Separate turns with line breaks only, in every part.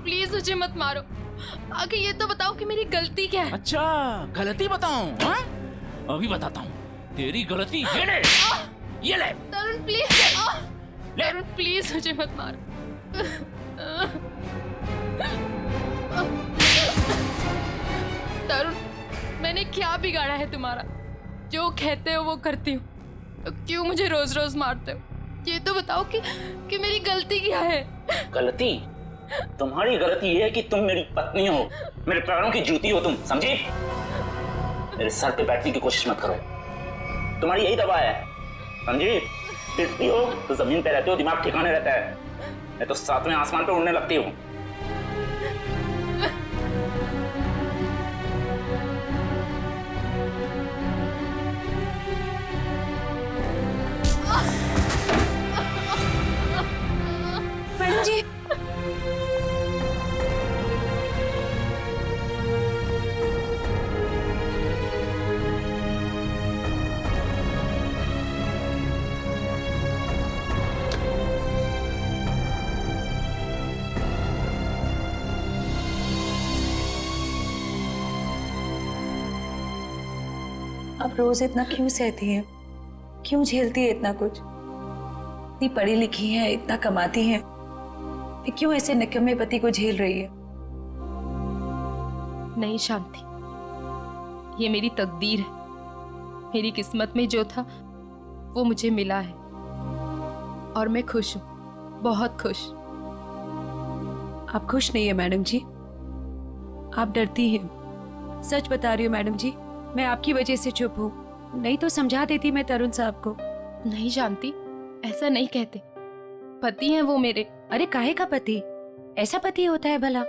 Please मुझे मत मारो। आगे ये तो बताओ कि मेरी गलती क्या है।
अच्छा गलती बताऊं? हाँ अभी बताता हूँ तेरी गलती। ये ले, ये ले।
तरुण प्लीज, तरुण प्लीज मुझे मत मारो। तरुण मैंने क्या बिगाड़ा है तुम्हारा? जो कहते हो वो करती हूँ, तो क्यों मुझे रोज रोज मारते हो? ये तो बताओ कि मेरी गलती क्या है?
गलती? तुम्हारी गलती ये है कि तुम मेरी पत्नी हो, मेरे पैरों की जूती हो तुम, समझी? मेरे सर पे बैठने की कोशिश मत करो, तुम्हारी यही दवा है, समझी? फिरती हो तो जमीन पे रहते हो, दिमाग ठिकाने रहता है, मैं तो सातवें आसमान पे उड़ने लगती हूँ।
मैडम जी, अब रोज इतना क्यों सहती है? क्यों झेलती है इतना कुछ? इतनी पढ़ी लिखी है, इतना कमाती है, फिर क्यों ऐसे निकम्मे पति को झेल रही है?
नहीं शांति, ये मेरी तकदीर है। मेरी किस्मत में जो था वो मुझे मिला है और मैं खुश हूँ, बहुत खुश।
आप खुश नहीं है मैडम जी, आप डरती हैं। सच बता रही हूँ मैडम जी, मैं आपकी वजह से चुप हूँ, नहीं तो समझा देती मैं तरुण साहब को।
नहीं शांति, ऐसा नहीं कहते, पति हैं वो मेरे।
अरे काहे का पति? ऐसा पति होता है भला?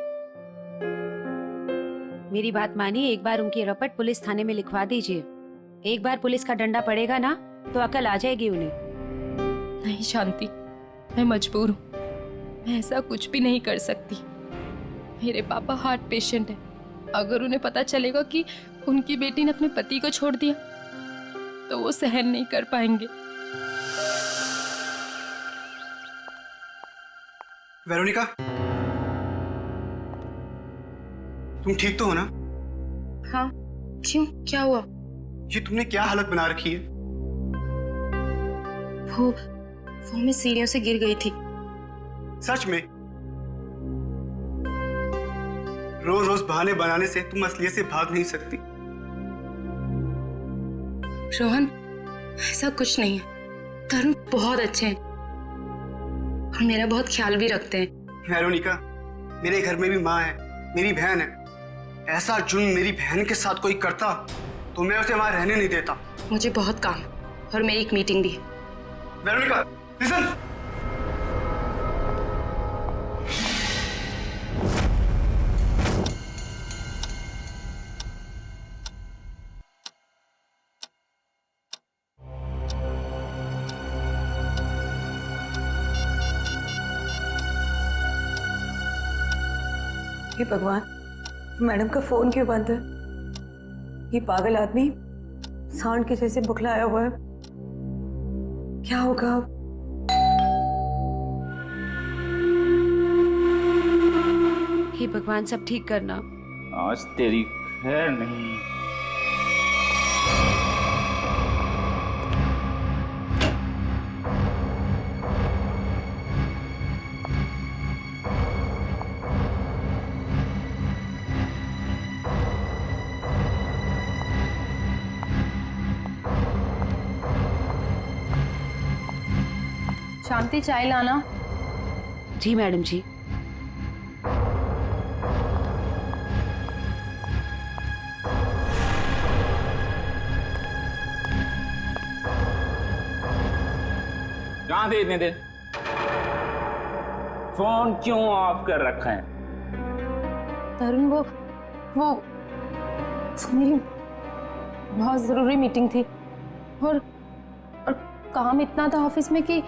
मेरी बात मानिए, एक बार उनकी रपट पुलिस थाने में लिखवा दीजिए। एक बार पुलिस का डंडा पड़ेगा ना तो अकल आ जाएगी उन्हें।
नहीं शांति, मैं मजबूर हूँ, मैं ऐसा कुछ भी नहीं कर सकती। मेरे पापा हार्ट पेशेंट है, अगर उन्हें पता चलेगा कि उनकी बेटी ने अपने पति को छोड़ दिया तो वो सहन नहीं कर पाएंगे।
वेरोनिका, तुम ठीक तो हो ना?
हाँ, क्यों, क्या हुआ?
ये तुमने क्या हालत बना रखी है?
वो मैं सीढ़ियों से गिर गई थी।
सच में? रोज रोज बहाने बनाने से तुम असलियत से भाग नहीं सकती।
रोहन, ऐसा कुछ नहीं है, तरुण बहुत अच्छे हैं और मेरा बहुत ख्याल भी रखते हैं।
वेरोनिका, मेरे घर में भी माँ है, मेरी बहन है। ऐसा जुल्म मेरी बहन के साथ कोई करता तो मैं उसे वहां रहने नहीं देता।
मुझे बहुत काम है और मेरी एक मीटिंग भी है।
Veronica, listen.
हे भगवान, मैडम का फोन क्यों बंद है? ये पागल आदमी सांड के जैसे बुखलाया हुआ है, क्या होगा अब? हे भगवान, सब ठीक करना।
आज तेरी खैर नहीं।
शांति, चाय लाना।
जी मैडम जी।
कहाँ थे इतने देर? फोन क्यों ऑफ कर रखा है?
तरुण, वो मेरी बहुत जरूरी मीटिंग थी और काम इतना था ऑफिस में कि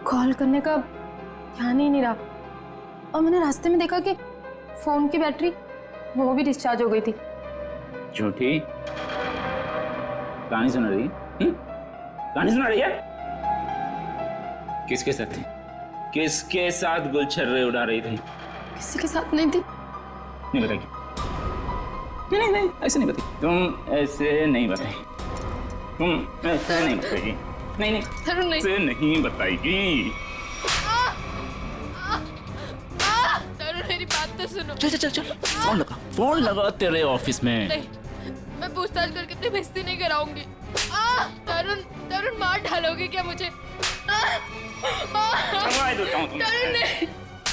कॉल करने का ध्यान ही नहीं रहा। और मैंने रास्ते में देखा कि फोन की बैटरी वो भी डिस्चार्ज हो गई थी।
झूठी कहानी सुना रही? कहानी सुना रही है? किसके साथ थी? किसके साथ गुलछर्रे उड़ा रही थी?
किसी के साथ नहीं थी।
नहीं बताएगी? नहीं नहीं नहीं, ऐसे नहीं बताएगी तुम, ऐसे नहीं बताएगी तुम, ऐसे नहीं बताएगी। नहीं नहीं,
तरुण नहीं।
ऐसे नहीं बताएगी।
तरुण मेरी बात तो सुनो।
चल चल चल चल, फोन लगा तेरे ऑफिस में।
नहीं, मैं पूछताछ करके अपनी बेइज्जती नहीं कराऊंगी। तरुण, तरुण मार डालोगे क्या मुझे?
समझ देता हूँ तुम्हें।
तरुण नहीं,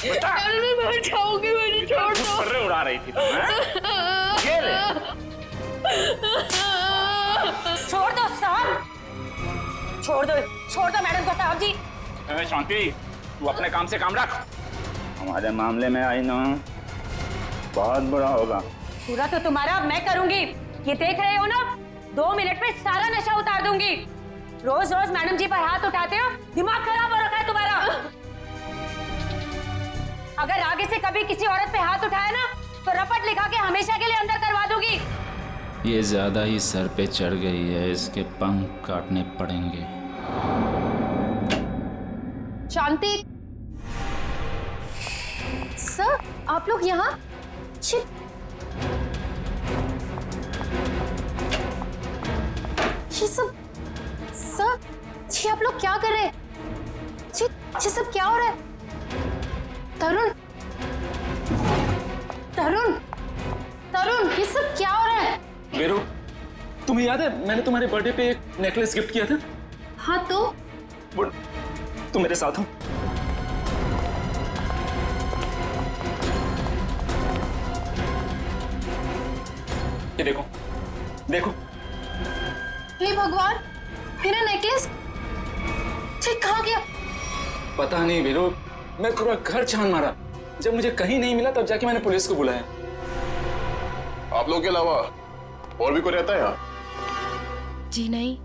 बता।
तरुण मैं मर जाऊंगी, मुझे छोड़ दो।
फर्रे उड़ा रही थी तुम, हैं? ये ले।
छोड़ दो साहब, छोड़ दो मैडम को साहब जी।
शांति, तू अपने काम से काम रख। हमारे मामले में आई ना, बहुत बुरा होगा।
पूरा तो तुम्हारा मैं करूंगी, ये देख रहे हो ना, 2 मिनट में सारा नशा उतार दूंगी। रोज रोज मैडम जी पर हाथ उठाते हो, दिमाग खराब हो रखा है तुम्हारा। अगर आगे से कभी किसी औरत पे हाथ उठाया ना, तो रपट लिखा के हमेशा के लिए अंदर करवा दूंगी।
ये ज्यादा ही सर पे चढ़ गई है, इसके पंख काटने पड़ेंगे।
शांति सर, आप लोग यहाँ? ये सब सर, ये आप लोग क्या कर रहे हैं? ये सब क्या हो रहा है? तरुण, तरुण, तरुण, ये सब क्या हो रहा है?
वीरू, तुम्हें याद है मैंने तुम्हारे बर्थडे पे एक नेकलेस गिफ्ट किया था?
हाँ तो
वो तुम मेरे साथ हो। ये देखो, देखो।
हे भगवान, मेरा नेकलेस कहाँ गया?
पता नहीं वीरू, मैं पूरा घर छान मारा। जब मुझे कहीं नहीं मिला तब जाके मैंने पुलिस को बुलाया।
आप लोग के अलावा और भी कोई रहता है यहाँ?
जी नहीं।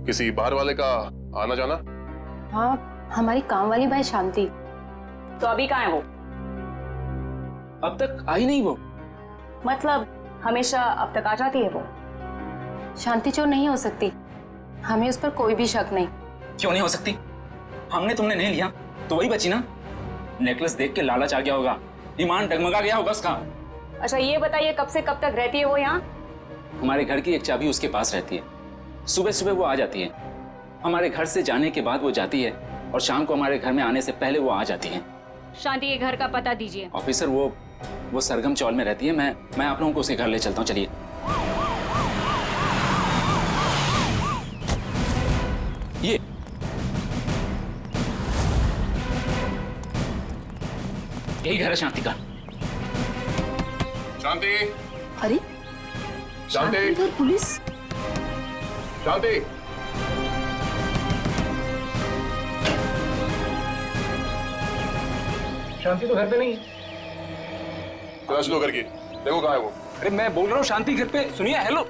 किसी बाहर वाले का आना जाना?
हाँ, हमारी काम वाली भाई शांति।
तो अभी कहाँ है वो?
अब तक आई नहीं वो।
मतलब हमेशा अब तक आ जाती है वो?
शांति चोर नहीं हो सकती, हमें उस पर कोई भी शक नहीं।
क्यों नहीं हो सकती? हमने तुमने नहीं लिया तो वही बची ना। नेकलेस देख के लालच आ गया होगा, ईमान डगमगा गया होगा उसका।
अच्छा ये बताइए, कब से कब तक रहती है वो यहाँ?
हमारे घर की एक चाबी उसके पास रहती है। सुबह सुबह वो आ जाती है, हमारे घर से जाने के बाद वो जाती है, और शाम को हमारे घर में आने से पहले वो आ जाती है।
शांति के घर का पता दीजिए।
ऑफिसर, वो सरगम चौल में रहती है। मैं आप लोगों को उसके घर ले चलता हूँ, चलिए। यही घर है शांति का।
शांति,
अरे
शांति,
इधर पुलिस।
शांति।
शांति तो घर पे नहीं है।
तलाश लो करके, देखो कहाँ है वो।
अरे मैं बोल रहा हूँ शांति घर पे। सुनिए, हेलो।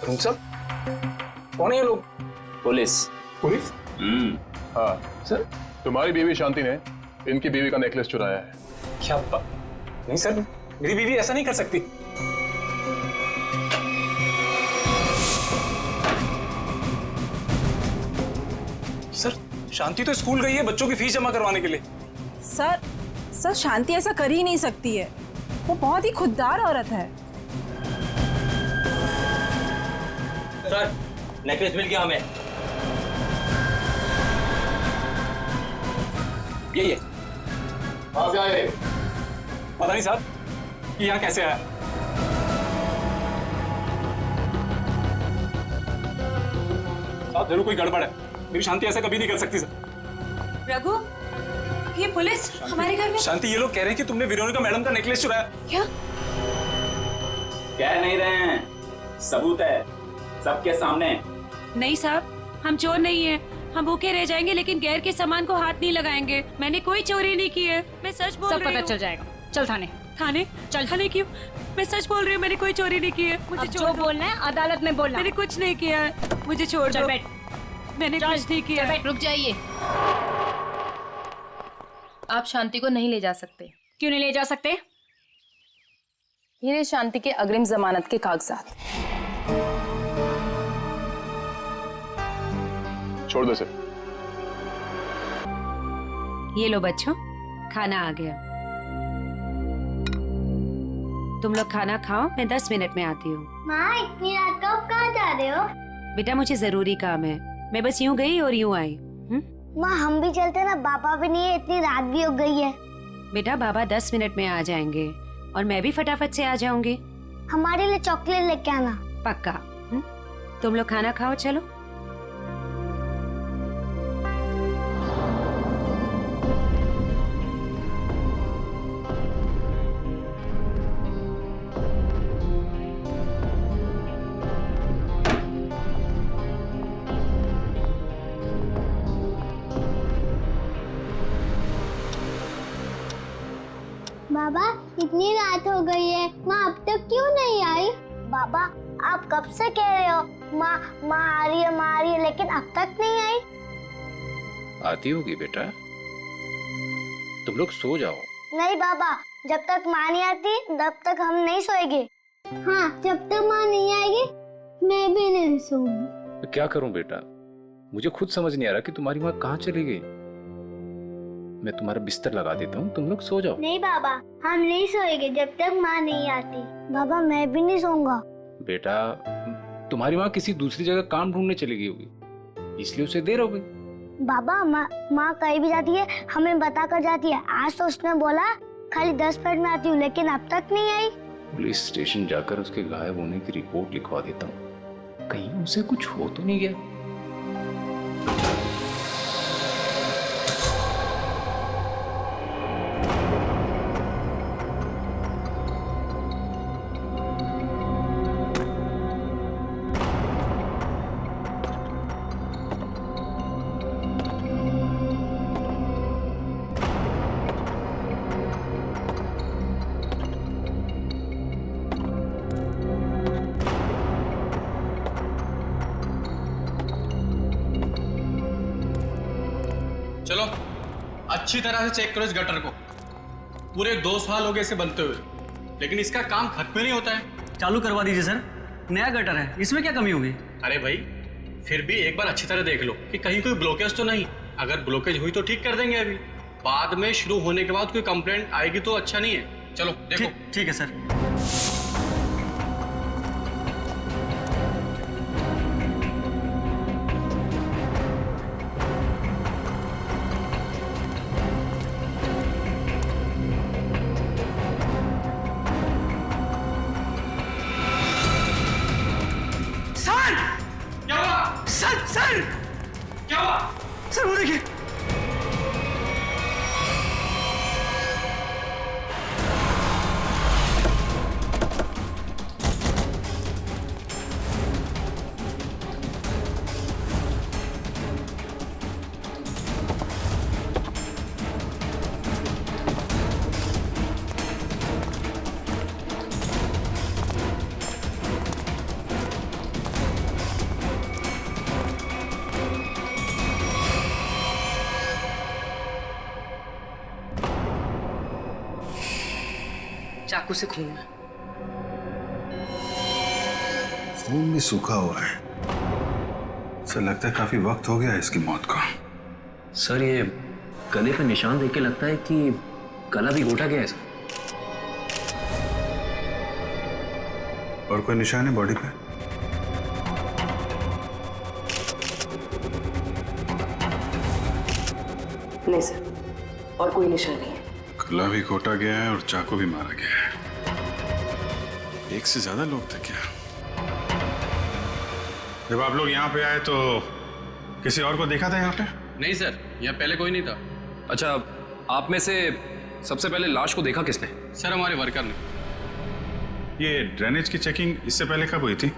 तुम सब कौन है ये लोग?
पुलिस।
पुलिस? हाँ
सर,
तुम्हारी बीवी शांति ने इनकी बीवी का नेकलेस चुराया है।
क्या बात? नहीं सर, मेरी बीवी ऐसा नहीं कर सकती। सर, शांति तो स्कूल गई है बच्चों की फीस जमा करवाने के लिए।
सर शांति ऐसा कर ही नहीं सकती है, वो बहुत ही खुददार औरत है।
सर, नेकलेस मिल गया हमें।
यही है।
कहाँ से आए?
पता नहीं साहब कि यहाँ कैसे आया। साहब जरूर कोई गड़बड़ है, मेरी शांति ऐसा कभी नहीं कर सकती सर।
रघु, ये पुलिस हमारे घर में?
शांति, ये लोग कह रहे हैं कि तुमने वेरोनिका मैडम का नेकलेस चुराया।
क्या?
कह नहीं रहे हैं, सबूत है सबके सामने।
नहीं साहब, हम चोर नहीं है। हम भूखे रह जाएंगे लेकिन गैर के सामान को हाथ नहीं लगाएंगे। मैंने कोई चोरी नहीं की है, मैं सच बोल रही हूँ।
सब पता चल जाएगा। चल थाने।
थाने? चल। थाने क्यों? मैं सच बोल रही हूँ, मैंने कोई चोरी नहीं की है। मुझे
अब
छोड़
जो
दो।
बोलना है अदालत में बोलना।
मैंने कुछ नहीं किया है, मुझे छोड़
चल
दो।
बैठ।
मैंने कुछ नहीं किया है।
रुक जाइए, आप शांति को नहीं ले जा सकते।
क्यों नहीं ले जा सकते?
ये रहे शांति के अग्रिम जमानत के कागजात।
छोड़ दो इसे।
ये लो बच्चों, खाना आ गया। तुम लोग खाना खाओ, मैं 10 मिनट में आती हूँ।
माँ इतनी रात को आप कहाँ जा रहे हो?
बेटा मुझे जरूरी काम है, मैं बस यूं गई और यूं आई।
माँ हम भी चलते ना, पापा भी नहीं है, इतनी रात भी हो गई है।
बेटा बाबा 10 मिनट में आ जाएंगे और मैं भी फटाफट से आ जाऊंगी।
हमारे लिए चॉकलेट लेके आना।
पक्का। तुम लोग खाना खाओ, चलो।
बाबा इतनी रात हो गई है, माँ अब तक क्यों नहीं आई? बाबा आप कब से कह रहे हो माँ माँ आ रही है, लेकिन अब तक नहीं आई।
आती होगी बेटा, तुम लोग सो जाओ।
नहीं बाबा, जब तक माँ नहीं आती तब तक हम नहीं सोएंगे। हाँ, जब तक माँ नहीं आएगी मैं भी नहीं सोऊंगी।
तो क्या करूं बेटा, मुझे खुद समझ नहीं आ रहा कि तुम्हारी माँ कहाँ चली गई। मैं तुम्हारा बिस्तर लगा देता हूँ, तुम लोग सो जाओ।
नहीं बाबा, हम नहीं सोएंगे जब तक माँ नहीं आती। बाबा मैं भी नहीं सोऊंगा।
बेटा तुम्हारी माँ किसी दूसरी जगह काम ढूंढने चली गई होगी, इसलिए उसे देर हो गई।
बाबा माँ कहीं भी जाती है हमें बता कर जाती है। आज तो उसने बोला खाली 10 मिनट में आती हूँ, लेकिन अब तक नहीं आई।
पुलिस स्टेशन जाकर उसके गायब होने की रिपोर्ट लिखवा देता हूँ, कहीं उसे कुछ हो तो नहीं गया।
चलो अच्छी तरह से चेक करो इस गटर को। पूरे 2 साल हो गए इसे बनते हुए, लेकिन इसका काम खत्म नहीं होता है।
चालू करवा दीजिए सर, नया गटर है, इसमें क्या कमी होगी?
अरे भाई फिर भी एक बार अच्छी तरह देख लो कि कहीं कोई ब्लॉकेज तो नहीं। अगर ब्लॉकेज हुई तो ठीक कर देंगे, अभी बाद में शुरू होने के बाद कोई कंप्लेंट आएगी तो अच्छा नहीं है। चलो देखो।
ठीक है सर।
क्या हुआ?
सर वो देखिए। चाकू से खून है।
खून भी सूखा हुआ है। सर लगता है काफी वक्त हो गया है इसकी मौत को।
सर ये गले पे निशान देख के लगता है कि गला भी घोटा गया है सर।
और कोई निशान है बॉडी पे?
नहीं सर, और कोई निशान नहीं है।
गला भी घोटा गया है और चाकू भी मारा गया है। एक से ज्यादा लोग थे क्या? जब आप लोग यहाँ पे आए तो किसी और को देखा था यहाँ पे?
नहीं सर, यहाँ पहले कोई नहीं था।
अच्छा, आप में से सबसे पहले लाश को देखा किसने?
सर हमारे वर्कर ने।
ये ड्रेनेज की चेकिंग इससे पहले कब हुई थी?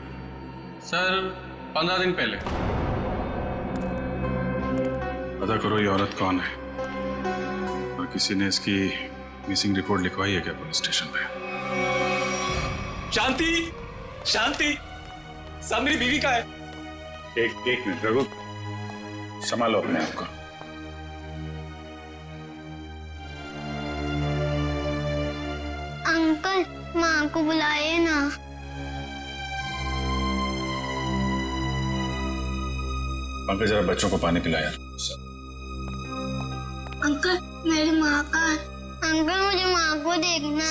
सर 15 दिन पहले।
पता करो ये औरत कौन है और किसी ने इसकी मिसिंग रिपोर्ट लिखवाई है क्या पुलिस स्टेशन पे?
शांति, शांति, सब मेरी बीवी का है।
एक मिनट रघु, संभालो अपने आप को।
अंकल माँ को बुलाइए ना।
पंकज जरा बच्चों को पानी पिला यार।
अंकल मेरी माँ का, अंकल मुझे माँ को देखना।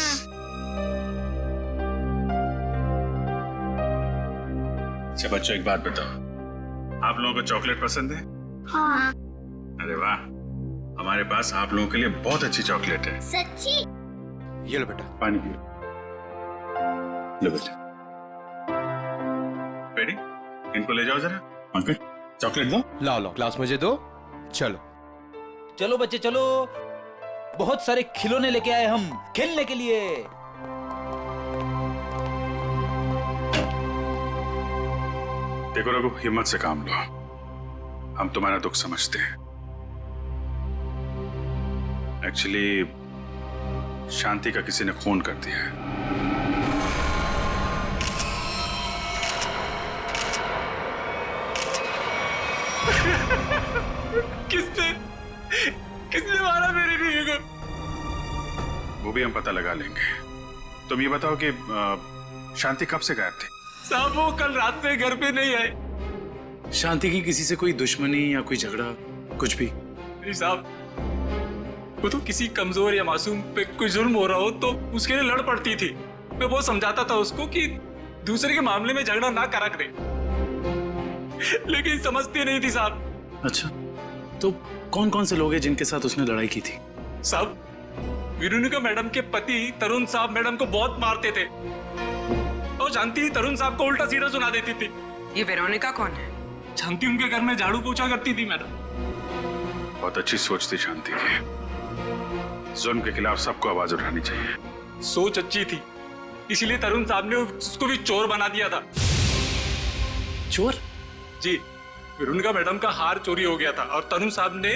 अच्छा बच्चों, एक बात बताओ, आप लोगों को चॉकलेट पसंद है?
हाँ।
अरे वाह, हमारे पास आप लोगों के लिए बहुत अच्छी चॉकलेट है।
सच्ची?
ये लो बेटा, पानी पियो। लो बेटा, रेडी? इनको ले जाओ जरा। अंकल चॉकलेट दो।
लाओ लाओ, ग्लास मुझे दो। चलो
चलो बच्चे चलो, बहुत सारे खिलौने लेके आए हम खेलने के लिए।
देखो रघु, हिम्मत से काम लो, हम तुम्हारा दुख समझते हैं। एक्चुअली शांति का किसी ने खून कर दिया है।
किसने मारा मेरी बीवी को?
वो भी हम पता लगा लेंगे। तुम ये बताओ कि शांति कब से गायब थी?
साहब वो कल रात से घर पे नहीं आए।
शांति की किसी से कोई दुश्मनी या कोई झगड़ा कुछ भी?
नहीं साहब, वो तो किसी कमजोर या मासूम पे कोई जुल्म हो रहा हो तो उसके लिए लड़ पड़ती थी। मैं बहुत समझाता था उसको कि दूसरे के मामले में झगड़ा ना करा करे, लेकिन समझती नहीं थी साहब।
अच्छा, तो कौन कौन से लोग हैं जिनके साथ उसने लड़ाई की थी?
साहब, वेरोनिका मैडम के पति तरुण साहब मैडम को बहुत मारते थे और शांति तरुण साहब को उल्टा सीधा सुना देती थी।
ये वेरोनिका कौन है?
शांति उनके घर में झाड़ू पोछा करती थी मैडम।
बहुत अच्छी सोच थी शांति की। जुल्म के खिलाफ सबको आवाज उठानी चाहिए।
सोच अच्छी थी, इसलिए तरुण साहब ने उसको भी चोर बना दिया था।
चोर?
जी, वेरोनिका मैडम का हार चोरी हो गया था और तरुण साहब ने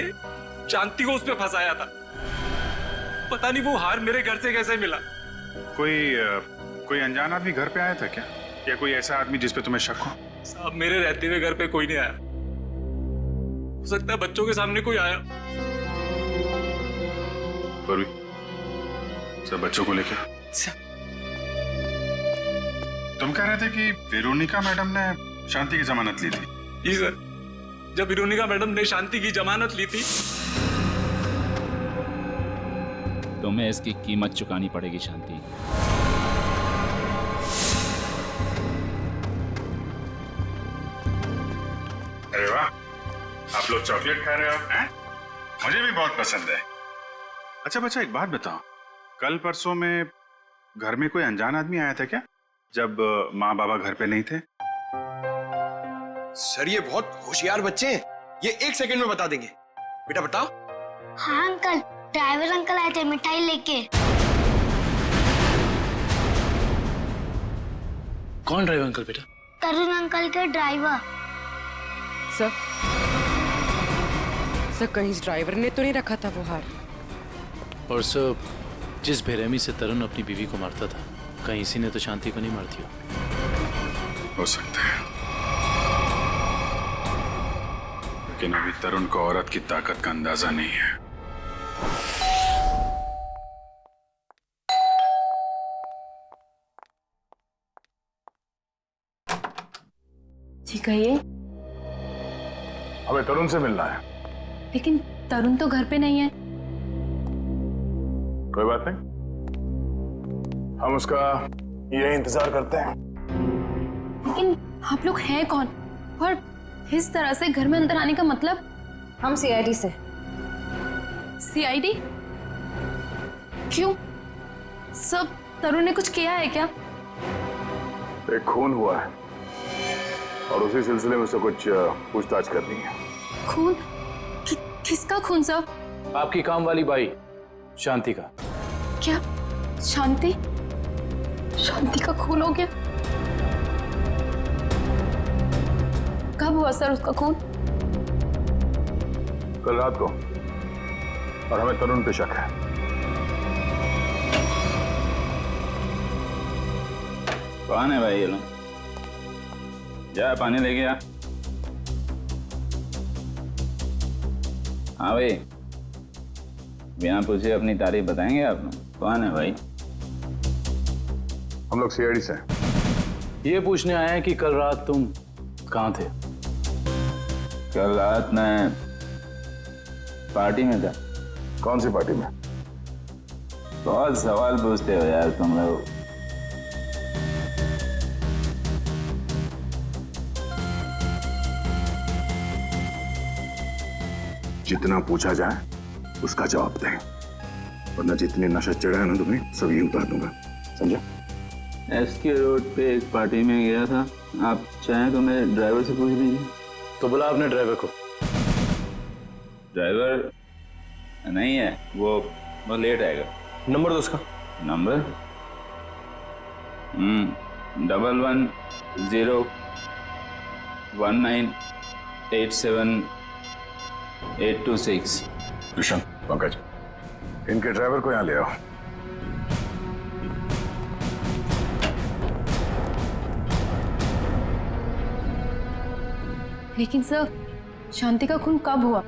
शांति को उस पे फंसाया था। पता नहीं वो हार मेरे घर से कैसे मिला।
कोई अनजान आदमी घर पे आया था क्या, या कोई ऐसा आदमी जिस पे तुम्हें शक हो?
साहब, मेरे रहते हुए घर पे कोई नहीं आया। हो सकता है बच्चों के सामने कोई आया।
पूर्वी, सब बच्चों को लेकर। तुम कह रहे थे कि वेरोनिका मैडम ने शांति की जमानत ली थी?
जी सर, जब वेरोनिका मैडम ने शांति की जमानत ली थी।
तुम्हें इसकी कीमत चुकानी पड़ेगी शांति।
अरे वाह, आप लोग चॉकलेट खा रहे हो हैं? मुझे भी बहुत पसंद है। अच्छा बच्चा, एक बात बताओ, कल परसों में घर में कोई अनजान आदमी आया था क्या, जब माँ बाबा घर पे नहीं थे?
सर, ये बहुत होशियार बच्चे हैं, ये 1 सेकंड में बता देंगे। बेटा बताओ।
हाँ अंकल, ड्राइवर अंकल आए थे मिठाई लेके।
कौन ड्राइवर अंकल बेटा?
तरुण अंकल के ड्राइवर।
सर कहीं इस ड्राइवर ने तो नहीं रखा था वो हार?
और सर, जिस बेरहमी से तरुण अपनी बीवी को मारता था, कहीं इसी ने तो शांति को नहीं मारती
हो सकता है, लेकिन अभी तरुण को औरत की ताकत का अंदाजा नहीं है।
जी कहिए।
हमें तरुण से मिलना है।
लेकिन तरुण तो घर पे नहीं है।
कोई बात नहीं, हम उसका यही इंतजार करते हैं।
लेकिन आप लोग हैं कौन और इस तरह से घर में अंदर आने का मतलब?
हम सीआईडी से।
सीआईडी? क्यों? सब तरुण ने कुछ किया है क्या?
एक खून हुआ है और उसी सिलसिले में उससे कुछ पूछताछ करनी है।
खून? किसका खून सब?
आपकी काम वाली बाई शांति का।
क्या शांति? शांति का खून हो गया? कब हुआ सर उसका खून?
कल रात को, और हमें तरुण पे शक है।
कौन है भाई ये लोग? जा पानी लेके आ। हाँ भाई, बिना पूछे अपनी तारीफ बताएंगे आप लोग? कौन है भाई?
हम लोग सीआईडी से।
ये पूछने आए हैं कि कल रात तुम कहाँ थे?
कल रात मैं पार्टी में था।
कौन सी पार्टी में?
बहुत सवाल पूछते हो यार तुम लोग।
जितना पूछा जाए उसका जवाब दें, वरना जितने नशा चढ़ा है ना तुम्हें सभी उतार दूंगा, समझा?
एसके रोड पे एक पार्टी में गया था, आप चाहें तो मेरे ड्राइवर से पूछ लीजिए।
तो बुला अपने ड्राइवर को।
ड्राइवर नहीं है, वो लेट आएगा।
नंबर दो उसका।
नंबर 1110198782
कृष्ण, पंकज, इनके ड्राइवर को यहाँ ले आओ।
लेकिन सर, शांति का खून कब हुआ?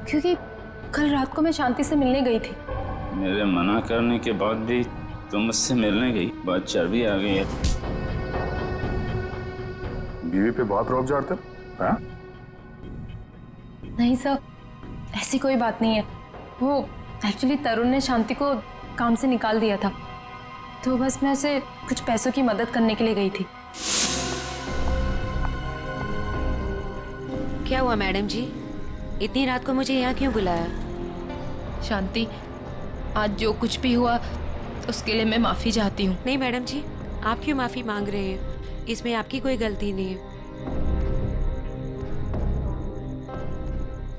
क्योंकि कल रात को मैं शांति से मिलने गई थी।
मेरे मना करने के बाद भी तुम मुझसे मिलने गई, बहुत चर्बी आ गई है।
बीवी पे बहुत रौब झाड़ते हाँ?
नहीं सर, ऐसी कोई बात नहीं है। वो एक्चुअली तरुण ने शांति को काम से निकाल दिया था, तो बस मैं उसे कुछ पैसों की मदद करने के लिए गई थी।
क्या हुआ मैडम जी, इतनी रात को मुझे यहाँ क्यों बुलाया?
शांति, आज जो कुछ भी हुआ उसके लिए मैं माफी चाहती हूँ।
नहीं मैडम जी, आप क्यों माफी मांग रहे हैं? इसमें आपकी कोई गलती नहीं है।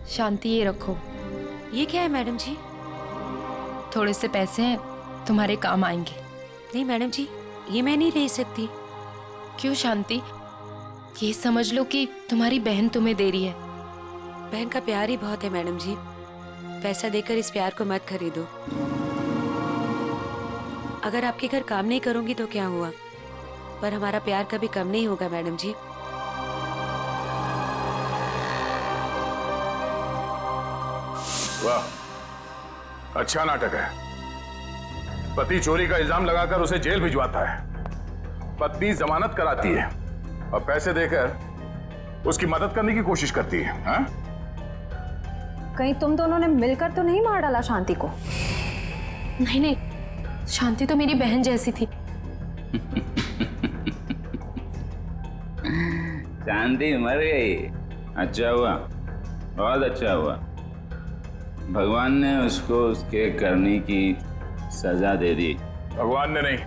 शांति, ये रखो।
ये क्या है मैडम जी?
थोड़े से पैसे हैं, तुम्हारे काम आएंगे।
नहीं मैडम जी, ये मैं नहीं ले सकती।
क्यों शांति? ये समझ लो कि तुम्हारी बहन तुम्हें दे रही है।
बहन का प्यार ही बहुत है मैडम जी, पैसा देकर इस प्यार को मत खरीदो। अगर आपके घर काम नहीं करूंगी तो क्या हुआ, पर हमारा प्यार कभी कम नहीं होगा मैडम जी।
वाह, अच्छा नाटक है। पति चोरी का इल्जाम लगाकर उसे जेल भिजवाता है, पत्नी जमानत कराती है और पैसे देकर उसकी मदद करने की कोशिश करती है। हाँ?
कहीं तुम दोनों ने मिलकर तो नहीं मार डाला शांति को?
नहीं नहीं, शांति तो मेरी बहन जैसी थी।
शांति मर गई, अच्छा हुआ, बहुत अच्छा हुआ। भगवान ने उसको उसके करने की सजा दे दी।
भगवान ने नहीं,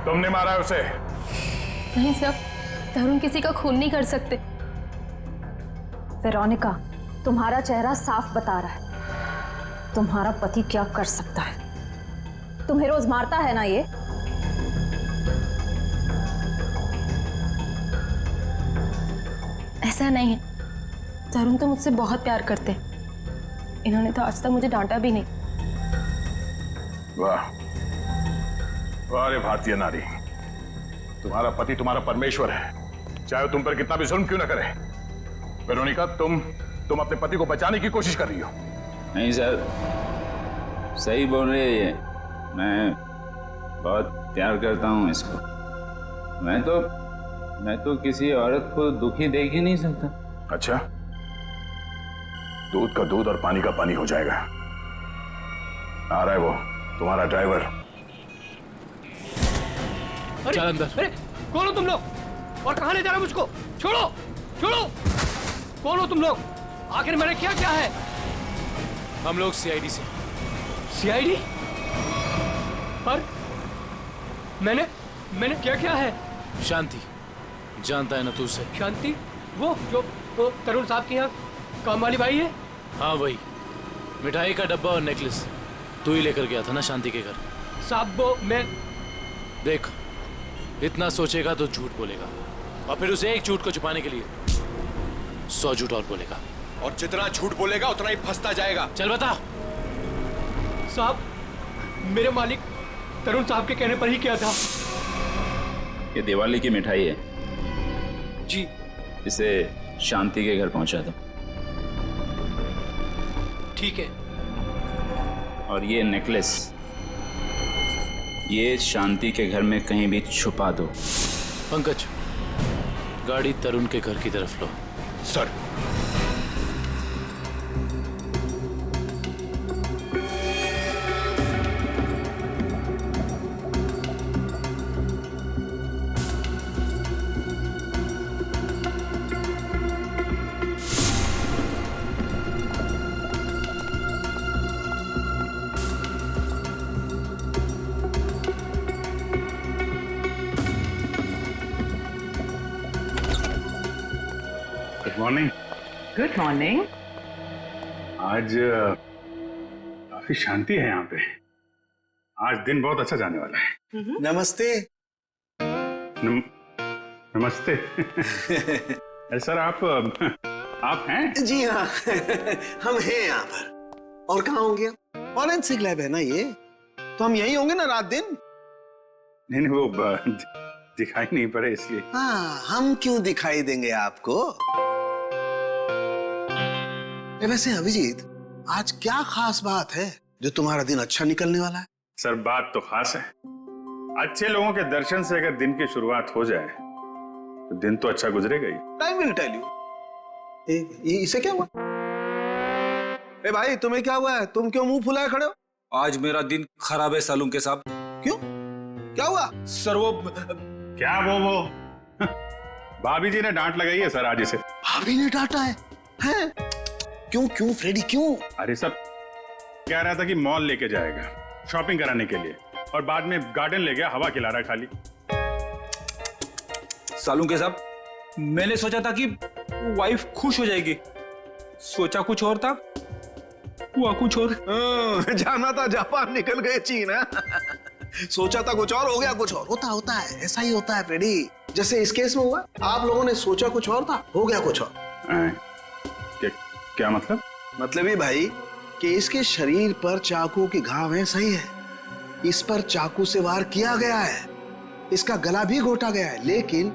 तुमने मारा है उसे।
नहीं सर, तरुण किसी का खून नहीं कर सकते।
वेरोनिका, तुम्हारा चेहरा साफ बता रहा है तुम्हारा पति क्या कर सकता है। तुम्हें रोज मारता है ना ये?
ऐसा नहीं है, तरुण तो मुझसे बहुत प्यार करते हैं। इन्होंने तो आज तक मुझे डांटा भी नहीं।
वाह वाह रे भारतीय नारी, तुम्हारा पति तुम्हारा परमेश्वर है, चाहे वो तुम पर कितना भी जुल्म क्यों न करे। वेरोनिका, तुम अपने पति को बचाने की कोशिश कर रही हो।
नहीं सर, सही बोल रहे हैं ये। मैं बहुत प्यार करता हूँ इसको। मैं तो किसी औरत को दुखी देख ही नहीं सकता।
अच्छा, दूध का दूध और पानी का पानी हो जाएगा। आ रहा है वो तुम्हारा ड्राइवर।
चल अंदर। अरे कौन हो तुम लोग और कहां ले जा रहे हो मुझको? छोड़ो छोड़ो, कौन हो तुम लोग? आखिर मैंने क्या क्या है?
हम लोग सीआईडी से।
सीआईडी? पर मैंने क्या क्या है?
शांति, जानता है ना तू उसे?
शांति? वो जो वो तरुण साहब के यहाँ काम वाली बाई है?
हाँ वही, मिठाई का डब्बा और नेकलेस तू ही लेकर गया था ना शांति के घर।
साहब वो मैं
देख, इतना सोचेगा तो झूठ बोलेगा, और फिर उसे एक झूठ को छुपाने के लिए 100 झूठ और बोलेगा,
और जितना झूठ बोलेगा उतना ही फंसता जाएगा।
चल बता।
साहब, मेरे मालिक तरुण साहब के कहने पर ही किया था।
ये दिवाली की मिठाई है
जी,
इसे शांति के घर पहुंचा दो।
ठीक है।
और ये नेकलेस, ये शांति के घर में कहीं भी छुपा दो।
पंकज, गाड़ी तरुण के घर की तरफ लो।
Sir,
morning.
Good morning.
आज काफी शांति है यहाँ पे। आज दिन बहुत अच्छा जाने वाला है।
नमस्ते।
नमस्ते। अरे सर आप हैं?
जी हाँ। हम हैं यहाँ पर। और कहाँ होंगे? फॉरेंसिक लैब है ना ये, तो हम यही होंगे ना रात दिन।
नहीं वो दिखाई नहीं पड़े इसलिए।
हाँ, हम क्यों दिखाई देंगे आपको? वैसे अभिजीत, आज क्या खास बात है जो तुम्हारा दिन अच्छा निकलने वाला है?
सर बात तो खास है। अच्छे लोगों के दर्शन से अगर दिन की शुरुआत हो जाए तो दिन तो अच्छा गुजरेगा ही।
Time will tell you. इसे क्या हुआ? ए भाई, तुम्हें क्या हुआ है? तुम क्यों मुंह फुलाए खड़े हो?
आज मेरा दिन खराब है सालून साहब।
क्यों? क्या हुआ?
सर वो
क्या वो भाभी जी ने डांट लगाई है सर आज इसे।
भाभी ने डांटा है? हैं? क्यों फ्रेडी क्यों?
अरे सब कह रहा था कि मॉल लेके जाएगा शॉपिंग कराने के लिए, और बाद में गार्डन ले गया, हवा खिला रहा खाली।
सालून के साहब, मैंने सोचा था कि वाइफ खुश हो जाएगी, सोचा कुछ और था, हुआ कुछ और।
जाना था जापान, निकल गए चीन। सोचा था कुछ और, हो गया कुछ और। होता है, ऐसा ही होता है फ्रेडी। जैसे इस केस में हुआ, आप लोगों ने सोचा कुछ और था, हो गया कुछ और।
क्या मतलब?
मतलब ये भाई कि इसके शरीर पर चाकू के घाव हैं, सही है। इस पर चाकू से वार किया गया है, इसका गला भी घोटा गया है, लेकिन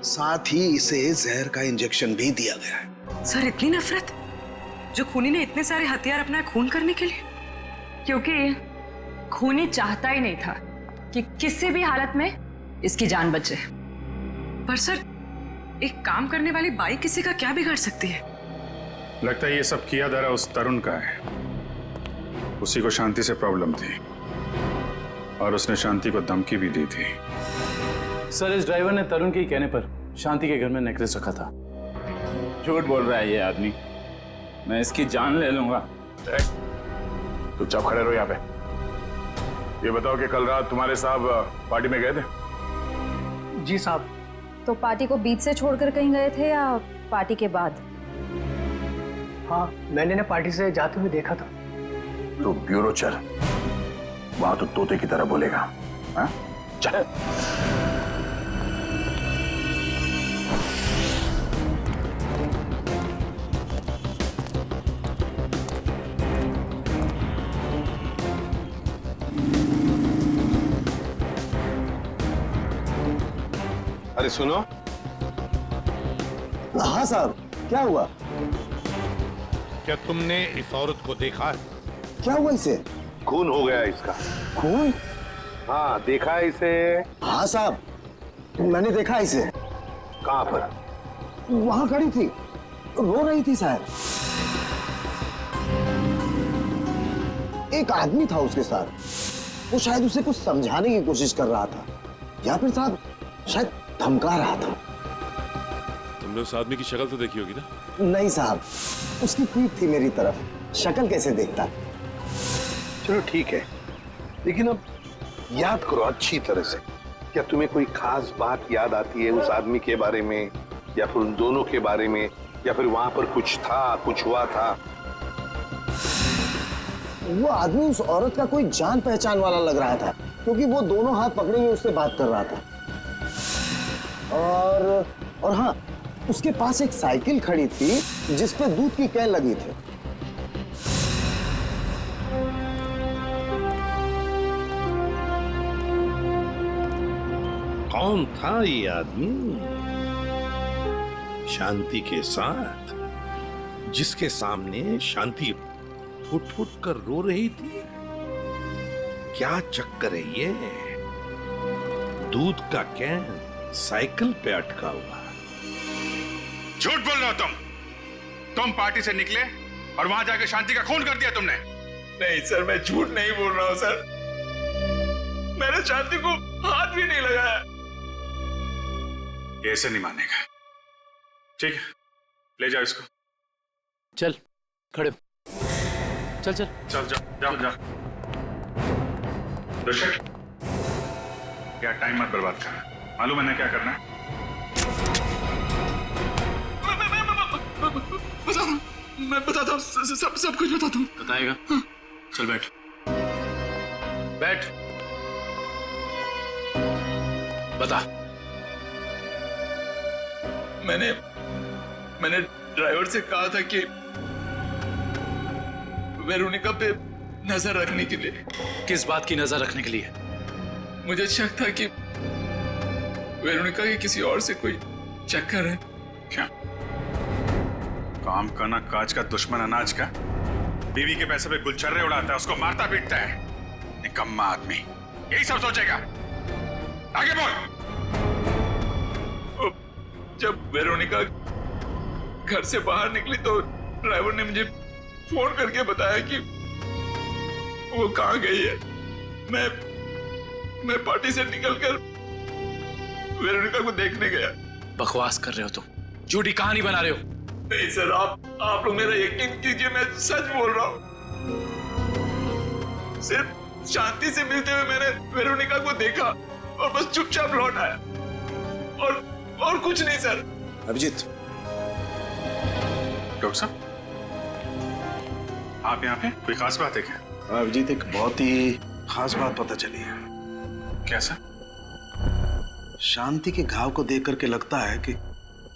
साथ ही इसे जहर का इंजेक्शन भी दिया गया है।
सर, इतनी नफरत जो खूनी ने इतने सारे हथियार अपना खून करने के लिए?
क्योंकि खूनी चाहता ही नहीं था कि किसी भी हालत में इसकी जान बचे।
पर सर, एक काम करने वाली बाई किसी का क्या बिगाड़ सकती है?
लगता है ये सब किया धरा उस तरुण का है। उसी को शांति से प्रॉब्लम थी और उसने शांति को धमकी भी दी थी।
सर, इस ड्राइवर ने तरुण के कहने पर शांति के घर में नेकलेस रखा था।
झूठ बोल रहा है ये आदमी, मैं इसकी जान ले लूंगा।
चुपचाप खड़े रहो यहाँ पे। ये बताओ कि कल रात तुम्हारे साहब पार्टी में गए थे?
जी साहब। तो पार्टी को बीच से छोड़कर कहीं गए थे या पार्टी के बाद?
हाँ, मैंने ना पार्टी से जाते हुए देखा था।
तो ब्यूरो चल, वहां तो तोते की तरह बोलेगा। हाँ? चल।
अरे सुनो। हाँ साहब, क्या हुआ?
क्या तुमने इस औरत को देखा है?
क्या हुआ इसे?
खून हो गया इसका।
खून?
हाँ, देखा है इसे?
हाँ साहब, मैंने देखा इसे।
कहाँ पर?
वहां खड़ी थी, रो रही थी शायद। एक आदमी था उसके साथ, वो शायद उसे कुछ समझाने की कोशिश कर रहा था, या फिर साहब शायद धमका रहा था।
तुमने उस आदमी की शक्ल तो देखी होगी ना?
नहीं साहब, उसकी पीठ थी मेरी तरफ, शक्ल कैसे देखता?
चलो ठीक है, लेकिन अब याद करो अच्छी तरह से। क्या तुम्हें कोई खास बात याद आती है उस आदमी के बारे में, या फिर उन दोनों के बारे में, या फिर वहां पर कुछ था, कुछ हुआ था?
वो आदमी उस औरत का कोई जान पहचान वाला लग रहा था, क्योंकि वो दोनों हाथ पकड़े हुए उससे बात कर रहा था। और हाँ, उसके पास एक साइकिल खड़ी थी जिस पे दूध की कैन लगी थी।
कौन था ये आदमी शांति के साथ, जिसके सामने शांति फुट फुट कर रो रही थी? क्या चक्कर है ये? दूध का कैन साइकिल पे अटका हुआ।
झूठ बोल रहे हो तुम पार्टी से निकले और वहां जाके शांति का खून कर दिया तुमने।
नहीं सर, मैं झूठ नहीं बोल रहा हूं सर, मैंने शांति को हाथ भी नहीं लगाया।
ये ऐसे नहीं मानेगा। ठीक है, ले जाओ इसको।
चल खड़े हो। चल चल
चल जाओ जाओ। दर्शक, क्या टाइम मत बर्बाद करना, मालूम है ना क्या करना है?
बता, मैं बताता हूँ, सब कुछ बताता हूँ।
बताएगा? चल बैठ बैठ, बता।
मैंने ड्राइवर से कहा था कि वेरोनिका पे नजर रखने के लिए।
किस बात की नजर रखने के लिए?
मुझे शक था कि वेरोनिका के किसी और से कोई चक्कर है।
क्या काम का ना काज का दुश्मन अनाज का, बीवी के पैसे पे गुलछर्रे उड़ाता है, उसको मारता पीटता है। निकम्मा आदमी यही सब सोचेगा। आगे बोल।
जब वेरोनिका घर से बाहर निकली तो ड्राइवर ने मुझे फोन करके बताया कि वो कहाँ गई है। मैं पार्टी से निकलकर वेरोनिका को देखने गया।
बकवास कर रहे हो तुम, झूठी कहानी बना रहे हो।
नहीं सर, आप लोग मेरा यकीन कीजिए, मैं सच बोल रहा हूँ। सिर्फ शांति से मिलते हुए मैंने वेरोनिका को देखा और बस चुपचाप लौट आया, और कुछ नहीं सर।
अभिजीत,
डॉक्टर साहब आप यहाँ पे, कोई खास बात है क्या?
अभिजीत, एक बहुत ही खास बात पता चली है।
क्या सर?
शांति के घाव को देख करके लगता है कि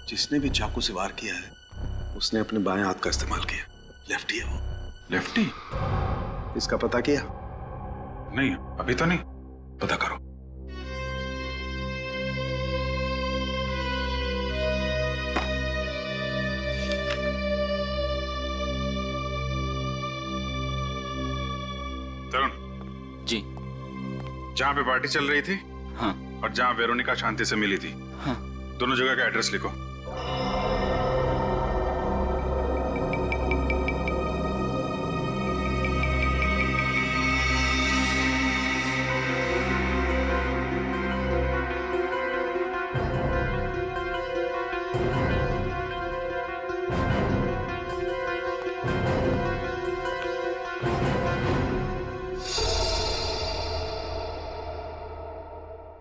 जिसने भी चाकू से वार किया है उसने अपने बाएं हाथ का इस्तेमाल किया। लेफ्टी है वो।
लेफ्टी?
इसका पता किया?
नहीं, अभी तो नहीं।
पता करो।
तरुण
जी,
जहाँ पे पार्टी चल रही थी,
हाँ,
और जहाँ वेरोनिका शांति से मिली थी,
हाँ,
दोनों जगह का एड्रेस लिखो।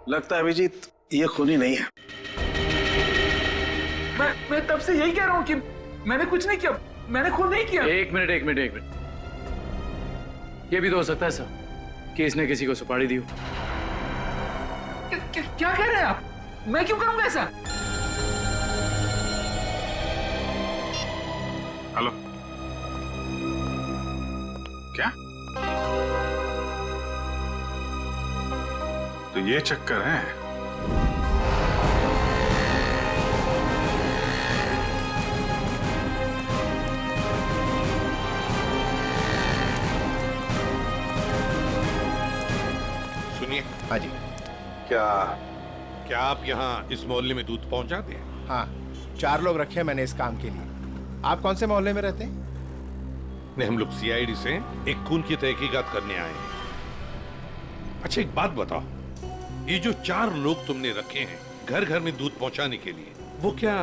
लगता है अभिजीत ये खूनी नहीं है।
मैं तब से यही कह रहा हूँ कि मैंने कुछ नहीं किया, मैंने खून नहीं किया।
एक मिनट, ये भी तो हो सकता है सर कि इसने किसी को सुपारी दी हो।
क्या कह रहे हैं आप? मैं क्यों करूंगा ऐसा?
हेलो, क्या? तो ये चक्कर है।
सुनिए।
हाँ जी।
क्या आप यहाँ इस मोहल्ले में दूध पहुंचाते हैं?
हाँ, 4 लोग रखे हैं मैंने इस काम के लिए। आप कौन से मोहल्ले में रहते हैं?
नहीं, हम लोग सीआईडी से एक खून की तहकीकात करने आए हैं। अच्छा एक बात बताओ, ये जो 4 लोग तुमने रखे हैं घर घर में दूध पहुंचाने के लिए, वो क्या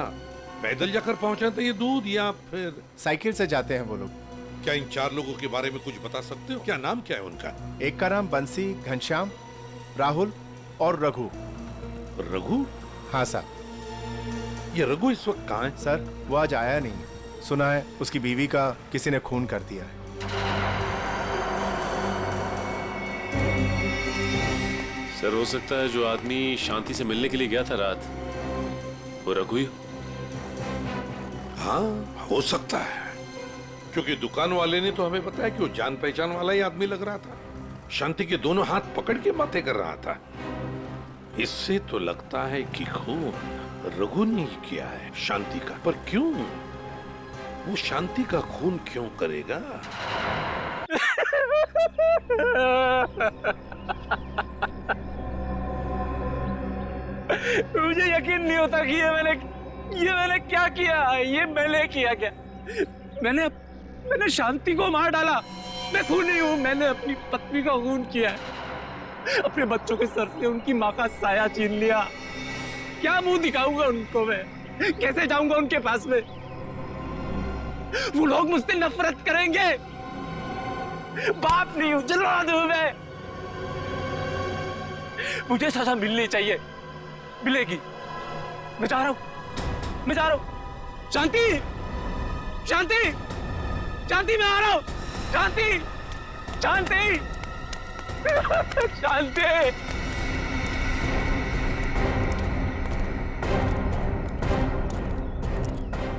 पैदल जाकर पहुंचाते ये दूध या फिर
साइकिल से जाते हैं वो लोग?
क्या इन 4 लोगों के बारे में कुछ बता सकते हो? क्या नाम क्या है उनका?
एक का नाम बंसी, घनश्याम, राहुल और रघु।
रघु?
हाँ साहब।
ये रघु इस वक्त कहाँ है?
सर वो आज आया नहीं। सुना है उसकी बीवी का किसी ने खून कर दिया है।
सर हो सकता है जो आदमी शांति से मिलने के लिए गया था रात, वो रघु ही।
हाँ हो सकता है, क्योंकि दुकान वाले ने तो हमें बताया कि वो जान पहचान वाला ही आदमी लग रहा था। शांति के दोनों हाथ पकड़ के बातें कर रहा था। इससे तो लगता है कि खून रघु ने ही किया है शांति का। पर क्यों? वो शांति का खून क्यों करेगा?
मुझे यकीन नहीं होता कि ये मैंने क्या किया। ये मैंने किया क्या? मैंने शांति को मार डाला। मैं खूनी हूं। मैंने अपनी पत्नी का खून किया है। अपने बच्चों के सर से उनकी माँ का साया छीन लिया। क्या मुंह दिखाऊंगा उनको मैं? कैसे जाऊंगा उनके पास में? वो लोग मुझसे नफरत करेंगे। बाप नहीं हूं, जलवा दूं मैं। मुझे सजा मिलनी चाहिए, मिलेगी। मैं जा रहा हूं। शांति, शांति, शांति, मैं आ रहा हूं। शांति, शांति, शांति।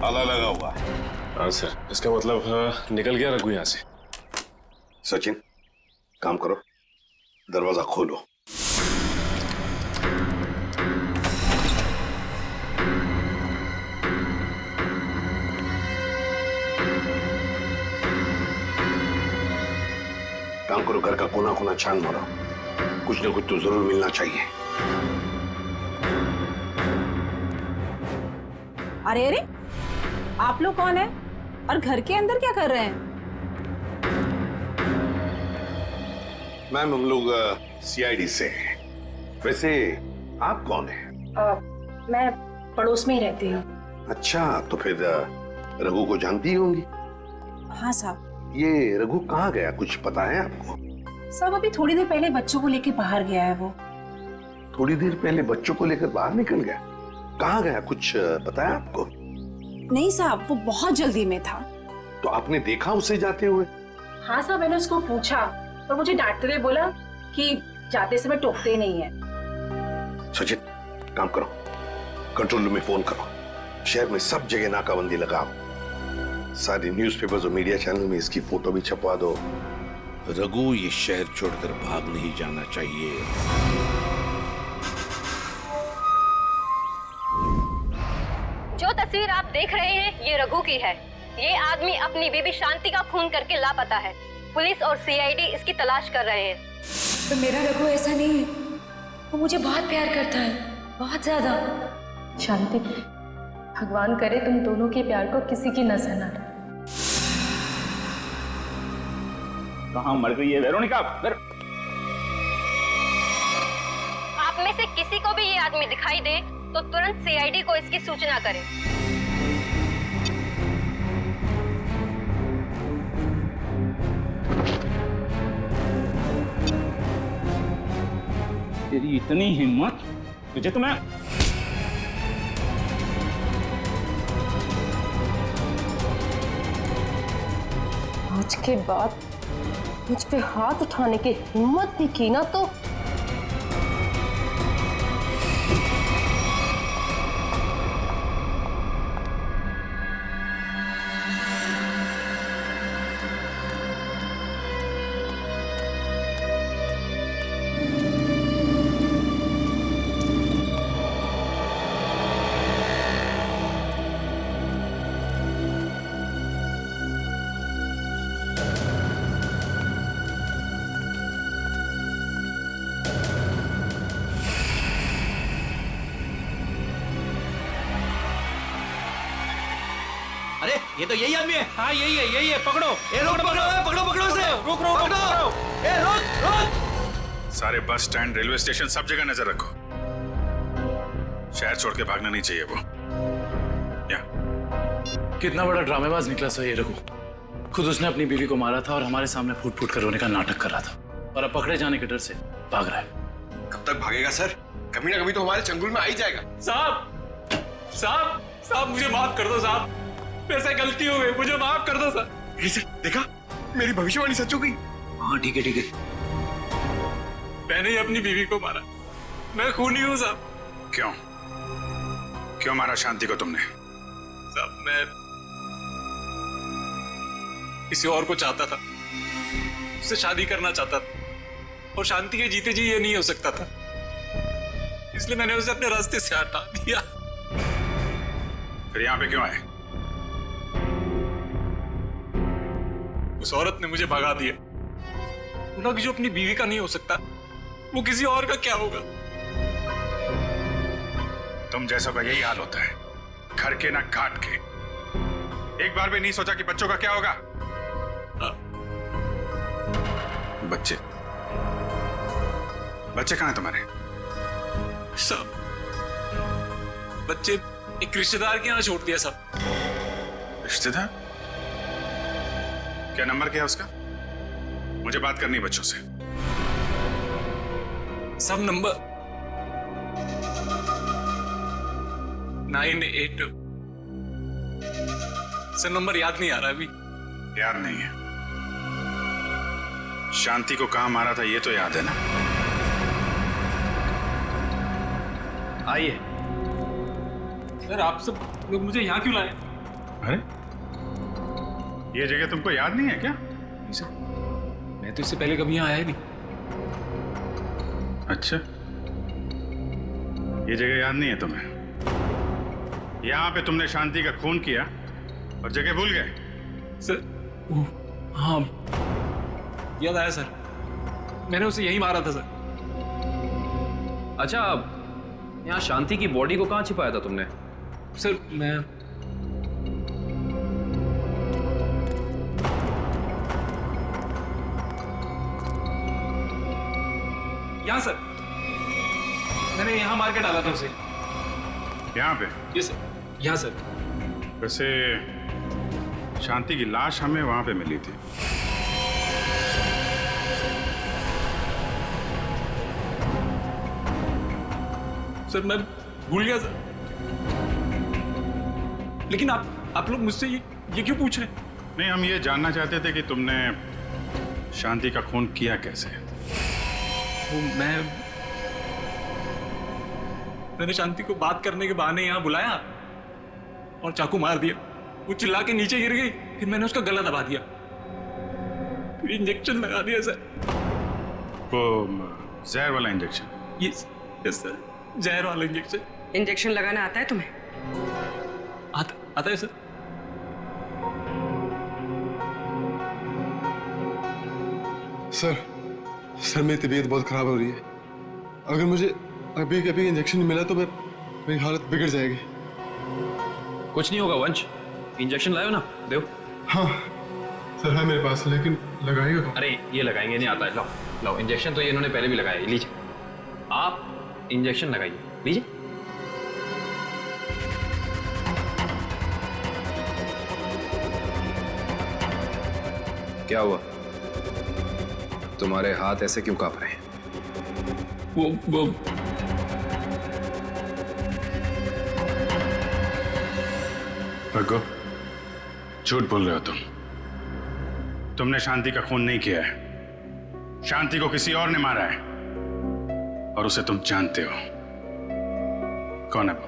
ताला लगा हुआ।
हाँ सर, इसका मतलब निकल गया रघु यहाँ से।
सचिन, काम करो, दरवाजा खोलो। काम करो, घर का कोना कोना छान मारो, कुछ ना कुछ तो जरूर मिलना चाहिए।
अरे अरे, आप लोग कौन है और घर के अंदर क्या कर रहे हैं?
मैम, हम लोग सीआईडी से हैं। वैसे आप कौन हैं?
मैं पड़ोस में ही रहती हूँ।
अच्छा, तो फिर रघु को जानती होंगी।
हाँ साहब।
ये रघु कहाँ गया, कुछ पता है आपको?
साहब, अभी थोड़ी देर पहले बच्चों को लेके बाहर गया है वो।
थोड़ी देर पहले बच्चों को लेकर बाहर निकल गया? कहाँ गया, कुछ पता है आपको?
नहीं साहब, वो बहुत जल्दी में था।
तो आपने देखा उसे जाते हुए?
हाँ साहब, मैंने उसको पूछा और मुझे डांटते हुए बोला कि जाते समय टोकते नहीं है।
सचिन, काम करो, कंट्रोल रूम में फोन करो, शहर में सब जगह नाकाबंदी लगाओ, सारे न्यूज़पेपर्स और मीडिया चैनल में इसकी फोटो भी छपवा दो।
रघु ये शहर छोड़कर भाग नहीं जाना चाहिए।
जो तस्वीर आप देख रहे हैं ये रघु की है। ये आदमी अपनी बीबी शांति का खून करके लापता है। पुलिस और सीआईडी इसकी तलाश कर रहे हैं।
तो मेरा रघु ऐसा नहीं है, वो मुझे बहुत प्यार करता है, बहुत ज्यादा।
शांति, भगवान करे तुम दोनों के प्यार को किसी की नजर न लगे।
कहाँ मर गई है वेरोनिका?
आप में से किसी को भी ये आदमी दिखाई दे तो तुरंत सीआईडी को इसकी सूचना करें।
तेरी इतनी हिम्मत, तुझे तो मैं
आज के बाद मुझ पे हाथ उठाने की हिम्मत भी की ना तो
अरे ये तो यही आदमी है। हाँ यही है, पकड़ो। ए रोक, पकड़ो इसे। रुक, पकड़ो। ए रोक।
सारे बस स्टैंड, रेलवे स्टेशन, सब जगह नजर रखो। शहर छोड़ के भागना नहीं चाहिए वो।
कितना बड़ा ड्रामेबाज निकला सर ये रघु। खुद उसने अपनी बीवी को मारा था और हमारे सामने फूट फूट कर रोने का नाटक कर रहा था, और अब पकड़े जाने के डर से भाग रहा है।
कब तक भागेगा सर? कभी ना कभी तो हमारे चंगुल में आ ही जाएगा।
साहब मुझे माफ कर दो साहब, ऐसे गलती हो गई, मुझे माफ कर दो सर।
देखा, मेरी भविष्यवाणी सच हो गई।
हाँ ठीक है।
मैंने ही अपनी बीवी को मारा, मैं खूनी हूँ साहब।
क्यों मारा शांति को तुमने?
साहब मैं किसी और को चाहता था, उससे शादी करना चाहता था, और शांति के जीते जी ये नहीं हो सकता था, इसलिए मैंने उसे अपने रास्ते से हटा दिया।
फिर यहाँ पे क्यों आए?
उस औरत ने मुझे भगा दिया। बोला कि जो अपनी बीवी का नहीं हो सकता वो किसी और का क्या होगा।
तुम जैसों का यही हाल होता है, घर के ना घाट के। एक बार भी नहीं सोचा कि बच्चों का क्या होगा? बच्चे कहाँ हैं तुम्हारे?
सब बच्चे एक रिश्तेदार के यहाँ छोड़ दिया सब।
रिश्तेदार? क्या नंबर क्या है उसका? मुझे बात करनी है बच्चों से।
सब नंबर 98 सर नंबर याद नहीं आ रहा अभी।
याद नहीं है? शांति को कहाँ मारा था ये तो याद है ना?
आइए।
सर आप सब लोग मुझे यहाँ क्यों लाए?
अरे ये जगह तुमको याद नहीं है क्या?
नहीं सर, मैं तो इससे पहले कभी यहाँ आया नहीं।
अच्छा, ये जगह याद नहीं है तुम्हें? यहाँ पे तुमने शांति का खून किया और जगह भूल गए?
सर हाँ याद आया सर, मैंने उसे यही मारा था सर।
अच्छा, यहाँ शांति की बॉडी को कहाँ छिपाया था तुमने?
सर मैं यहाँ सर, मैंने यहाँ मार के डाला था उसे।
यहाँ पे?
ये सर, यहाँ सर।
वैसे शांति की लाश हमें वहां पे मिली थी।
सर मैं भूल गया सर, लेकिन आप लोग मुझसे ये क्यों पूछ रहे हैं?
नहीं, हम ये जानना चाहते थे कि तुमने शांति का खून किया कैसे?
वो मैंने शांति को बात करने के बहाने यहाँ बुलाया और चाकू मार दिया। वो चिल्ला के नीचे गिर गई, फिर मैंने उसका गला दबा दिया, फिर इंजेक्शन लगा दिया सर।
वो जहर वाला इंजेक्शन?
यस सर, जहर वाला इंजेक्शन।
इंजेक्शन लगाना आता है तुम्हें?
आता है सर।
सर मेरी तबीयत बहुत खराब हो रही है। अगर मुझे अभी के अभी इंजेक्शन नहीं मिला तो मेरी हालत बिगड़ जाएगी।
कुछ नहीं होगा वंश, इंजेक्शन लाओ ना, दो।
हाँ सर है मेरे पास, लेकिन लगाएगा कौन?
अरे ये लगाएंगे नहीं आता है, लाओ लाओ। इंजेक्शन तो ये इन्होंने पहले भी लगाया है, लीजिए आप इंजेक्शन लगाइए, लीजिए। क्या हुआ, तुम्हारे हाथ ऐसे क्यों कांप रहे हैं?
वो
भगो, झूठ बोल रहे हो तुमने शांति का खून नहीं किया है। शांति को किसी और ने मारा है और उसे तुम जानते हो। कौन है वो?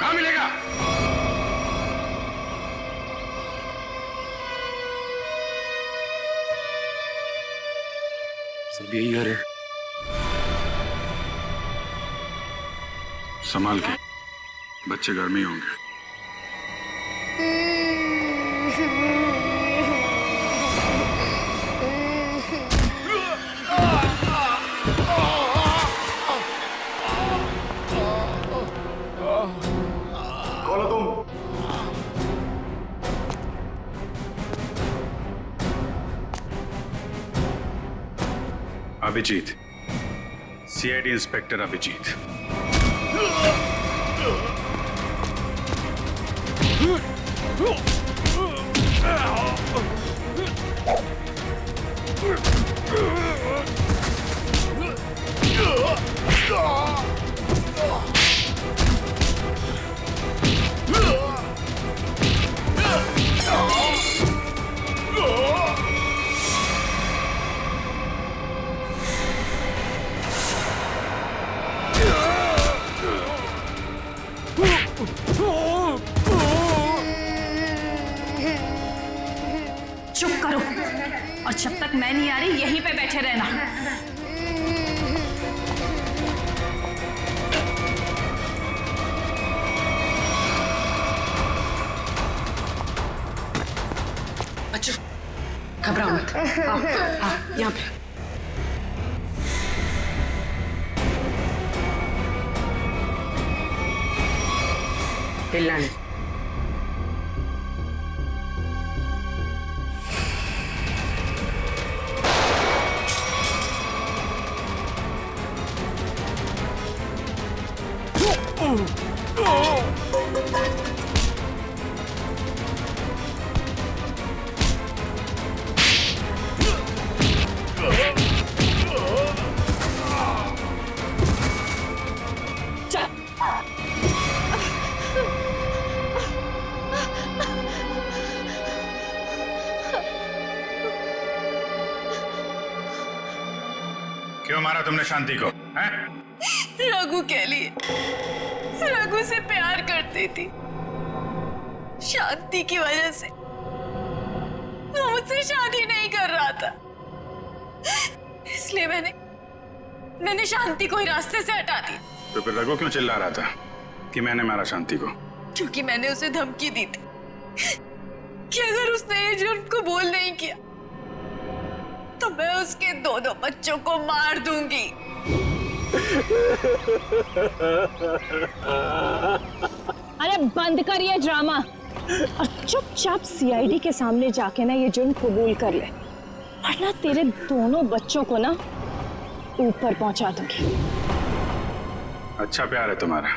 कहां मिलेगा?
सब यही घर है।
संभाल के, बच्चे घर में ही होंगे।
कौन हो तुम?
Abhijeet, CID inspector Abhijeet.
चुप करो, और जब तक मैं नहीं आ रही यहीं पे बैठे रहना।
बच्चों घबराओ मत, आओ यहाँ पे। हिलना नहीं।
क्यों मारा तुमने शांति को? हैं?
रघु के लिए। रघु से प्यार करती थी, शांति की वजह से वो मुझसे शादी नहीं कर रहा था, इसलिए मैंने शांति को ही रास्ते से हटा दी।
तो फिर रघु क्यों चिल्ला रहा था कि मैंने मारा शांति को?
क्योंकि मैंने उसे धमकी दी थी कि अगर उसने ये जुर्म को बोल नहीं किया तो मैं उसके दोनों बच्चों को मार दूंगी।
अरे बंद कर ये ड्रामा और चुपचाप सीआईडी के सामने जाके ना ये जुर्म कबूल कर ले, वरना तेरे दोनों बच्चों को ना ऊपर पहुंचा दूंगी।
अच्छा प्यार है तुम्हारा,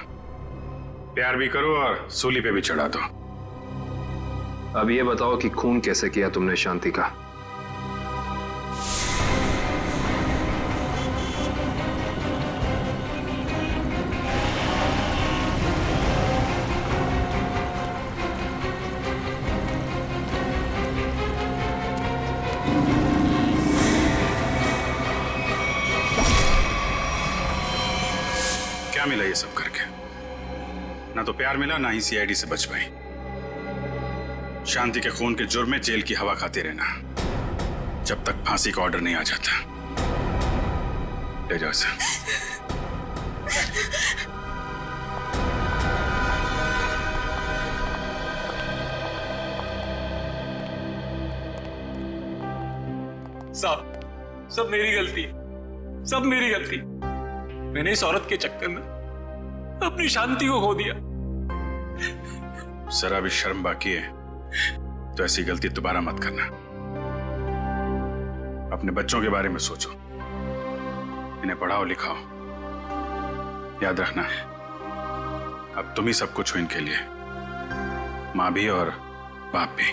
प्यार भी करो और सूली पे भी चढ़ा दो।
अब ये बताओ कि खून कैसे किया तुमने शांति का?
क्या मिला ये सब करके? ना तो प्यार मिला, ना ही सीआईडी से बच पाई। शांति के खून के जुर्म में जेल की हवा खाते रहना जब तक फांसी का ऑर्डर नहीं आ जाता। ले जाओ इसे।
सब मेरी गलती, सब मेरी गलती। मैंने इस औरत के चक्कर में अपनी शांति को खो दिया।
जरा भी शर्म बाकी है तो ऐसी गलती दोबारा मत करना। अपने बच्चों के बारे में सोचो, इन्हें पढ़ाओ लिखाओ। याद रखना, अब तुम ही सब कुछ हो इनके लिए, माँ भी और बाप भी।